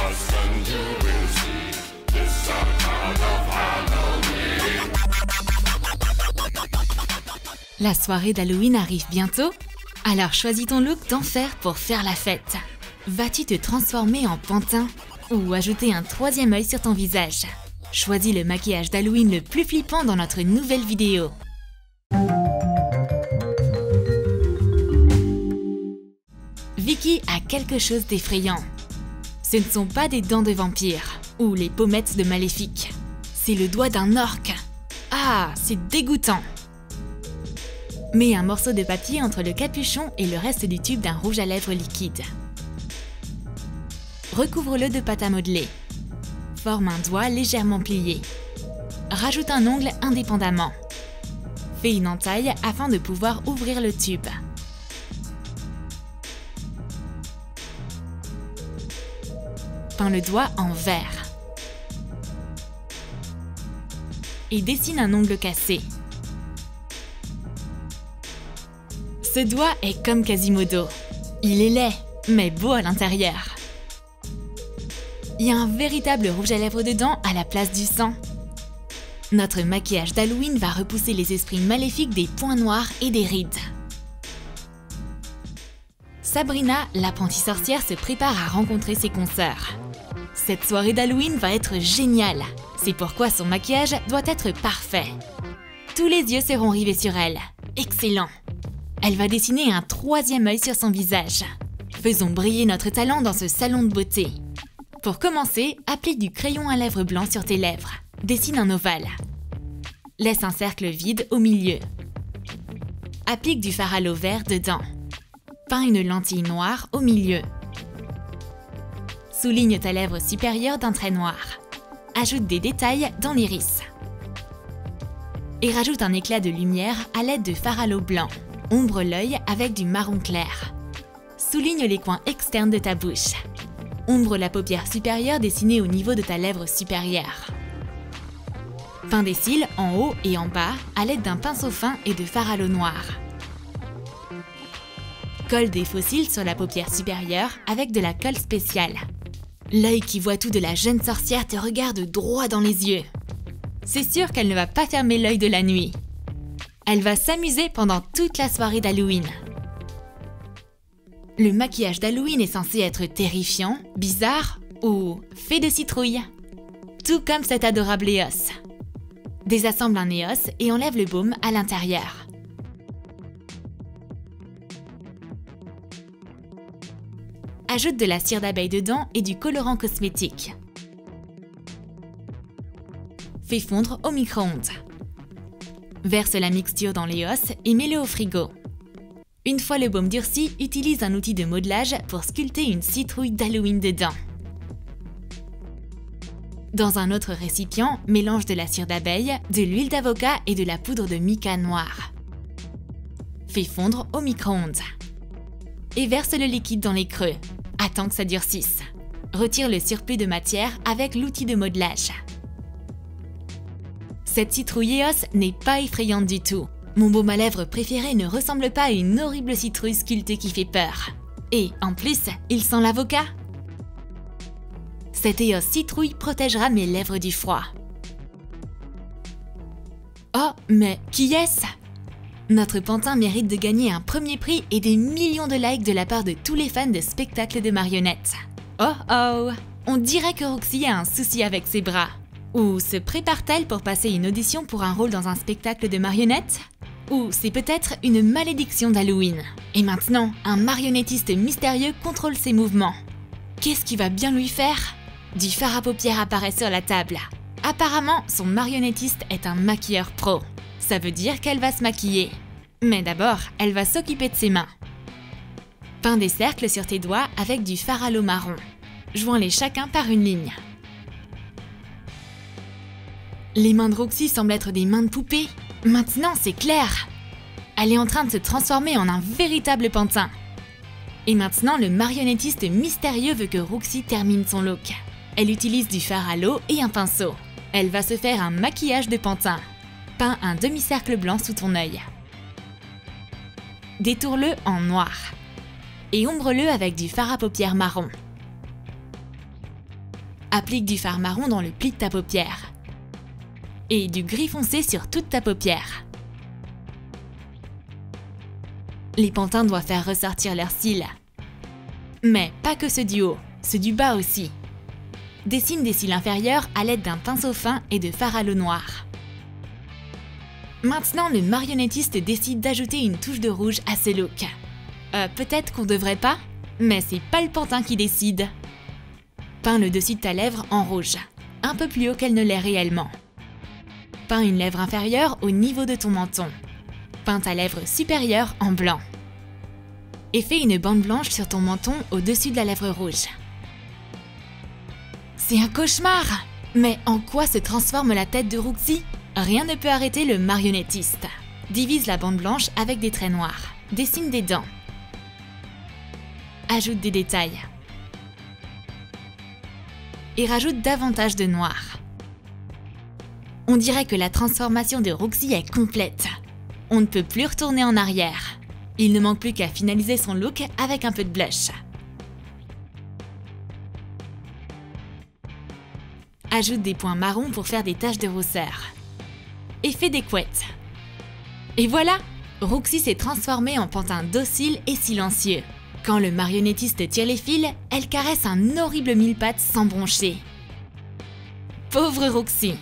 trust and you will see. This account of Halloween. La soirée d'Halloween arrive bientôt? Alors choisis ton look d'enfer pour faire la fête. Vas-tu te transformer en pantin? Ou ajouter un troisième œil sur ton visage? Choisis le maquillage d'Halloween le plus flippant dans notre nouvelle vidéo. Vicky a quelque chose d'effrayant. Ce ne sont pas des dents de vampire ou les pommettes de maléfique. C'est le doigt d'un orque. Ah, c'est dégoûtant! Mets un morceau de papier entre le capuchon et le reste du tube d'un rouge à lèvres liquide. Recouvre-le de pâte à modeler. Forme un doigt légèrement plié. Rajoute un ongle indépendamment. Fais une entaille afin de pouvoir ouvrir le tube. Peins le doigt en vert. Et dessine un ongle cassé. Ce doigt est comme Quasimodo. Il est laid, mais beau à l'intérieur. Il y a un véritable rouge à lèvres dedans à la place du sang. Notre maquillage d'Halloween va repousser les esprits maléfiques des points noirs et des rides. Sabrina, l'apprentie sorcière, se prépare à rencontrer ses consoeurs. Cette soirée d'Halloween va être géniale. C'est pourquoi son maquillage doit être parfait. Tous les yeux seront rivés sur elle. Excellent! Elle va dessiner un troisième œil sur son visage. Faisons briller notre talent dans ce salon de beauté. Pour commencer, applique du crayon à lèvres blanc sur tes lèvres. Dessine un ovale. Laisse un cercle vide au milieu. Applique du fard à l'eau vert dedans. Peins une lentille noire au milieu. Souligne ta lèvre supérieure d'un trait noir. Ajoute des détails dans l'iris. Et rajoute un éclat de lumière à l'aide de fard à l'eau blanc. Ombre l'œil avec du marron clair. Souligne les coins externes de ta bouche. Ombre la paupière supérieure dessinée au niveau de ta lèvre supérieure. Peins des cils en haut et en bas à l'aide d'un pinceau fin et de fard à l'eau noir. Colle des faux cils sur la paupière supérieure avec de la colle spéciale. L'œil qui voit tout de la jeune sorcière te regarde droit dans les yeux. C'est sûr qu'elle ne va pas fermer l'œil de la nuit. Elle va s'amuser pendant toute la soirée d'Halloween. Le maquillage d'Halloween est censé être terrifiant, bizarre ou fait de citrouille. Tout comme cet adorable Éos. Désassemble un Éos et enlève le baume à l'intérieur. Ajoute de la cire d'abeille dedans et du colorant cosmétique. Fais fondre au micro-ondes. Verse la mixture dans l'Éos et mets-le au frigo. Une fois le baume durci, utilise un outil de modelage pour sculpter une citrouille d'Halloween dedans. Dans un autre récipient, mélange de la cire d'abeille, de l'huile d'avocat et de la poudre de mica noire. Fais fondre au micro-ondes. Et verse le liquide dans les creux. Attends que ça durcisse. Retire le surplus de matière avec l'outil de modelage. Cette citrouille Éos n'est pas effrayante du tout. Mon baume à lèvres préféré ne ressemble pas à une horrible citrouille sculptée qui fait peur. Et en plus, il sent l'avocat. Cette Éos citrouille protégera mes lèvres du froid. Oh, mais qui est-ce? Notre pantin mérite de gagner un premier prix et des millions de likes de la part de tous les fans de spectacles de marionnettes. Oh oh! On dirait que Roxy a un souci avec ses bras. Ou se prépare-t-elle pour passer une audition pour un rôle dans un spectacle de marionnettes? Ou c'est peut-être une malédiction d'Halloween. Et maintenant, un marionnettiste mystérieux contrôle ses mouvements. Qu'est-ce qui va bien lui faire? Du fard à paupières apparaît sur la table. Apparemment, son marionnettiste est un maquilleur pro. Ça veut dire qu'elle va se maquiller. Mais d'abord, elle va s'occuper de ses mains. Peins des cercles sur tes doigts avec du fard à l'eau marron. Joins-les chacun par une ligne. Les mains de Roxy semblent être des mains de poupée. Maintenant, c'est clair. Elle est en train de se transformer en un véritable pantin. Et maintenant, le marionnettiste mystérieux veut que Roxy termine son look. Elle utilise du fard à l'eau et un pinceau. Elle va se faire un maquillage de pantin. Peins un demi-cercle blanc sous ton œil. Détourne-le en noir. Et ombre-le avec du fard à paupières marron. Applique du fard marron dans le pli de ta paupière. Et du gris foncé sur toute ta paupière. Les pantins doivent faire ressortir leurs cils. Mais pas que ceux du haut, ceux du bas aussi. Dessine des cils inférieurs à l'aide d'un pinceau fin et de fard à l'eau noire. Maintenant, le marionnettiste décide d'ajouter une touche de rouge à ce look. Peut-être qu'on devrait pas, mais c'est pas le pantin qui décide. Peins le dessus de ta lèvre en rouge, un peu plus haut qu'elle ne l'est réellement. Peins une lèvre inférieure au niveau de ton menton. Peins ta lèvre supérieure en blanc. Et fais une bande blanche sur ton menton au-dessus de la lèvre rouge. C'est un cauchemar! Mais en quoi se transforme la tête de Roxy? Rien ne peut arrêter le marionnettiste. Divise la bande blanche avec des traits noirs. Dessine des dents. Ajoute des détails. Et rajoute davantage de noir. On dirait que la transformation de Roxy est complète. On ne peut plus retourner en arrière. Il ne manque plus qu'à finaliser son look avec un peu de blush. Ajoute des points marrons pour faire des taches de rousseur. Et fais des couettes. Et voilà! Roxy s'est transformée en pantin docile et silencieux. Quand le marionnettiste tire les fils, elle caresse un horrible mille-pattes sans broncher. Pauvre Roxy!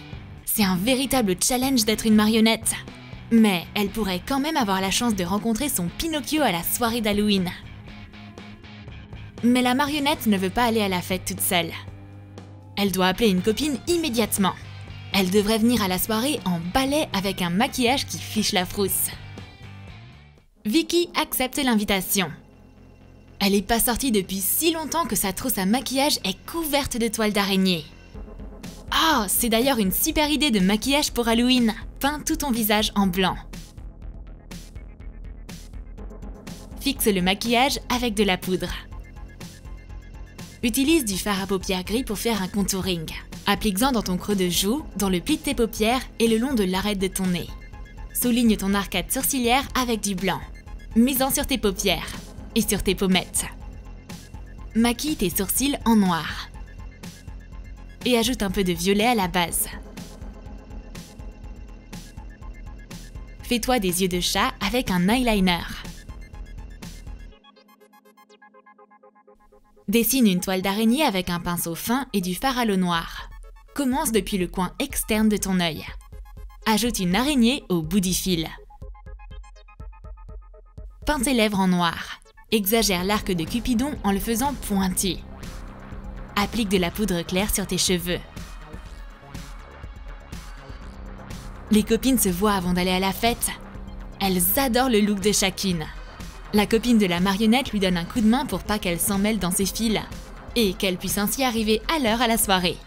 C'est un véritable challenge d'être une marionnette. Mais elle pourrait quand même avoir la chance de rencontrer son Pinocchio à la soirée d'Halloween. Mais la marionnette ne veut pas aller à la fête toute seule. Elle doit appeler une copine immédiatement. Elle devrait venir à la soirée en balai avec un maquillage qui fiche la frousse. Vicky accepte l'invitation. Elle n'est pas sortie depuis si longtemps que sa trousse à maquillage est couverte de toiles d'araignée. Oh, c'est d'ailleurs une super idée de maquillage pour Halloween. Peins tout ton visage en blanc. Fixe le maquillage avec de la poudre. Utilise du fard à paupières gris pour faire un contouring. Applique-en dans ton creux de joue, dans le pli de tes paupières et le long de l'arête de ton nez. Souligne ton arcade sourcilière avec du blanc. Mets-en sur tes paupières et sur tes pommettes. Maquille tes sourcils en noir. Et ajoute un peu de violet à la base. Fais-toi des yeux de chat avec un eyeliner. Dessine une toile d'araignée avec un pinceau fin et du fard à l'eau noire. Commence depuis le coin externe de ton œil. Ajoute une araignée au bout du fil. Peins tes lèvres en noir. Exagère l'arc de Cupidon en le faisant pointu. Applique de la poudre claire sur tes cheveux. Les copines se voient avant d'aller à la fête. Elles adorent le look de chacune. La copine de la marionnette lui donne un coup de main pour pas qu'elle s'en mêle dans ses fils et qu'elle puisse ainsi arriver à l'heure à la soirée.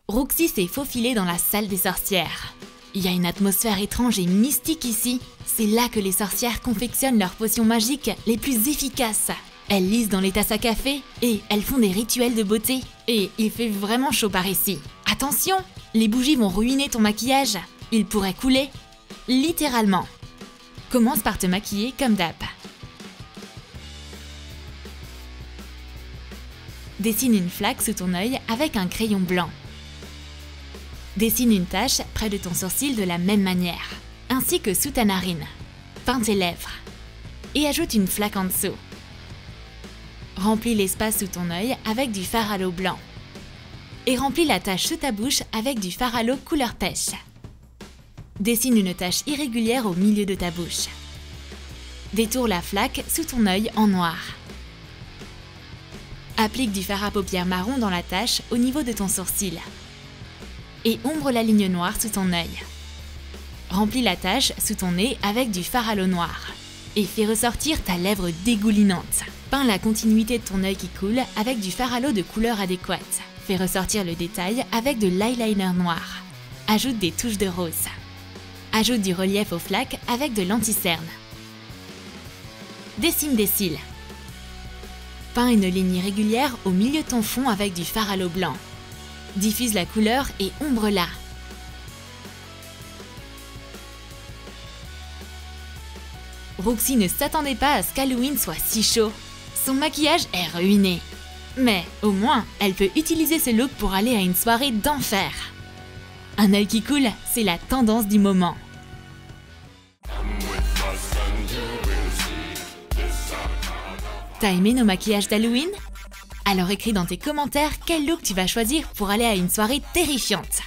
Roxy s'est faufilée dans la salle des sorcières. Il y a une atmosphère étrange et mystique ici. C'est là que les sorcières confectionnent leurs potions magiques les plus efficaces. Elles lisent dans les tasses à café et elles font des rituels de beauté. Et il fait vraiment chaud par ici. Attention, les bougies vont ruiner ton maquillage. Il pourrait couler. Littéralement. Commence par te maquiller comme d'hab. Dessine une flaque sous ton œil avec un crayon blanc. Dessine une tache près de ton sourcil de la même manière, ainsi que sous ta narine. Peins tes lèvres. Et ajoute une flaque en dessous. Remplis l'espace sous ton œil avec du fard à l'eau blanc. Et remplis la tache sous ta bouche avec du fard à l'eau couleur pêche. Dessine une tache irrégulière au milieu de ta bouche. Détourne la flaque sous ton œil en noir. Applique du fard à paupières marron dans la tache au niveau de ton sourcil. Et ombre la ligne noire sous ton œil. Remplis la tache sous ton nez avec du fard à l'eau noire. Et fais ressortir ta lèvre dégoulinante. Peins la continuité de ton œil qui coule avec du fard à l'eau de couleur adéquate. Fais ressortir le détail avec de l'eyeliner noir. Ajoute des touches de rose. Ajoute du relief aux flaques avec de l'anti-cerne. Dessine des cils. Peins une ligne irrégulière au milieu de ton fond avec du fard à l'eau blanc. Diffuse la couleur et ombre-la. Roxy ne s'attendait pas à ce qu'Halloween soit si chaud. Son maquillage est ruiné. Mais au moins, elle peut utiliser ce look pour aller à une soirée d'enfer. Un œil qui coule, c'est la tendance du moment. T'as aimé nos maquillages d'Halloween? Alors écris dans tes commentaires quel look tu vas choisir pour aller à une soirée terrifiante.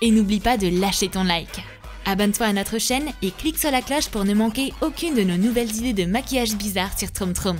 Et n'oublie pas de lâcher ton like. Abonne-toi à notre chaîne et clique sur la cloche pour ne manquer aucune de nos nouvelles idées de maquillage bizarre sur TromTrom.